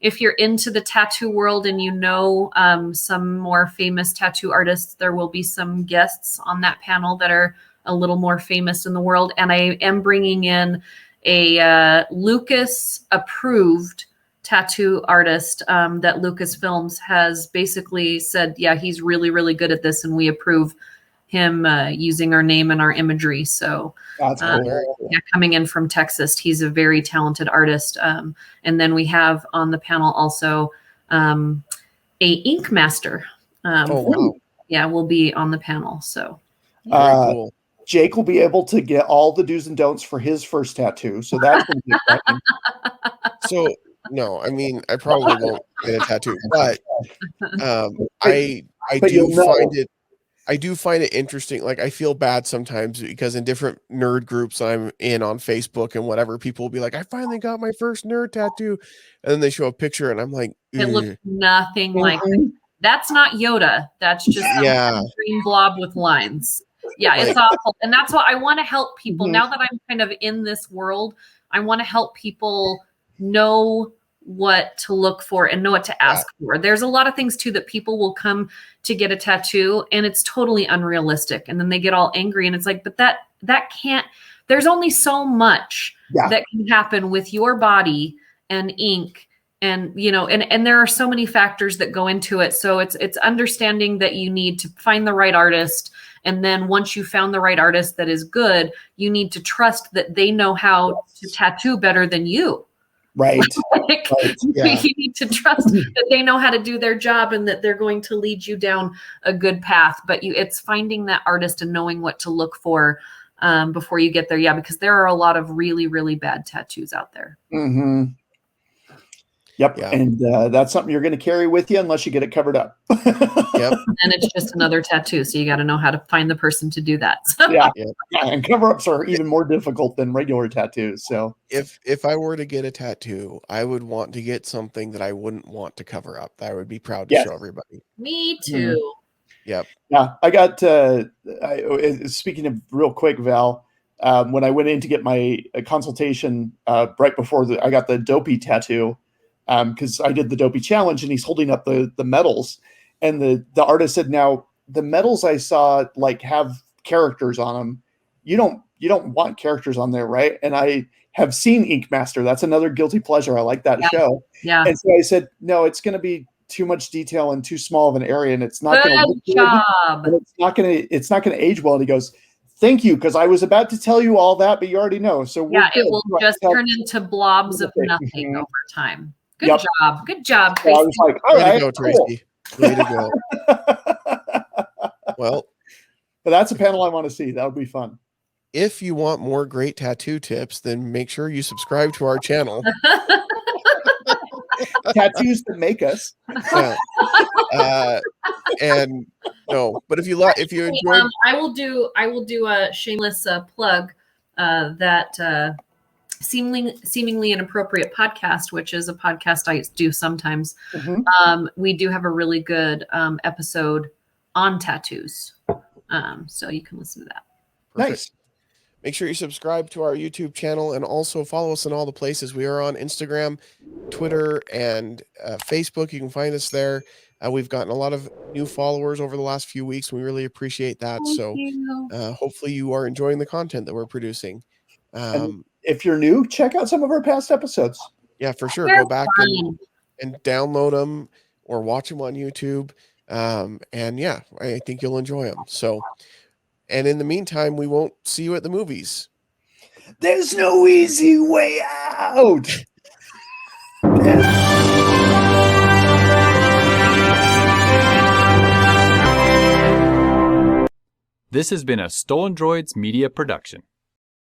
If you're into the tattoo world and you know some more famous tattoo artists, there will be some guests on that panel that are a little more famous in the world. And I am bringing in a Lucas approved tattoo artist that Lucasfilms has basically said, yeah, he's really, really good at this, and we approve him using our name and our imagery. So that's cool. Coming in from Texas, he's a very talented artist. And then we have on the panel also a ink master. Wow. Yeah, will be on the panel. So very cool. Jake will be able to get all the do's and don'ts for his first tattoo. So that's going to be exciting. So no, I mean, I probably won't get a tattoo, but I do find it interesting. Like, I feel bad sometimes because in different nerd groups I'm in on Facebook and whatever, people will be like, I finally got my first nerd tattoo. And then they show a picture and I'm like, it looks nothing like that. That's not Yoda. That's just some green blob with lines. Yeah, it's awful. And that's why I want to help people. Now that I'm kind of in this world, I want to help people know what to look for and know what to ask for. There's a lot of things too that people will come to get a tattoo and it's totally unrealistic. And then they get all angry and it's like, but that can't, there's only so much that can happen with your body and ink. And, you know, and there are so many factors that go into it. So it's understanding that you need to find the right artist. And then once you found the right artist that is good, you need to trust that they know how to tattoo better than you. Right. You need to trust that they know how to do their job and that they're going to lead you down a good path. But it's finding that artist and knowing what to look for before you get there. Yeah, because there are a lot of really, really bad tattoos out there. Mm-hmm. Yep. Yeah. And that's something you're going to carry with you unless you get it covered up. Yep. And it's just another tattoo. So you got to know how to find the person to do that. So. Yeah. And cover-ups are even more difficult than regular tattoos. So if I were to get a tattoo, I would want to get something that I wouldn't want to cover up. That I would be proud to show everybody. Me too. Mm-hmm. Yep. Yeah. I got, speaking of real quick, Val, when I went in to get my consultation right before I got the Dopey tattoo, because I did the Dopey challenge and he's holding up the medals, and the artist said, now the medals I saw like have characters on them. You don't want characters on there, right? And I have seen Ink Master. That's another guilty pleasure. I like that show. Yeah. And so I said, no, it's going to be too much detail and too small of an area, and it's not going to look job. good. It's not going to age well. And he goes, thank you, because I was about to tell you all that, but you already know. So it will just turn into blobs of nothing over time. Good job. Good job, Tracy. So I was like, all right, way to go, Tracy. Way to go. Well, but that's a panel I want to see. That would be fun. If you want more great tattoo tips, then make sure you subscribe to our channel. tattoos that make us. Yeah. And no, but if you enjoyed, I will do a shameless plug that seemingly inappropriate podcast, which is a podcast I do sometimes. Mm-hmm. We do have a really good episode on tattoos, so you can listen to that. Perfect. Nice. Make sure you subscribe to our YouTube channel and also follow us in all the places. We are on Instagram, Twitter, and Facebook. You can find us there. We've gotten a lot of new followers over the last few weeks. We really appreciate that. Hopefully you are enjoying the content that we're producing. And if you're new, check out some of our past episodes. Yeah, for sure. Go back and download them or watch them on YouTube. And yeah, I think you'll enjoy them. So, and in the meantime, we won't see you at the movies. There's no easy way out. This has been a Stolen Droids Media production.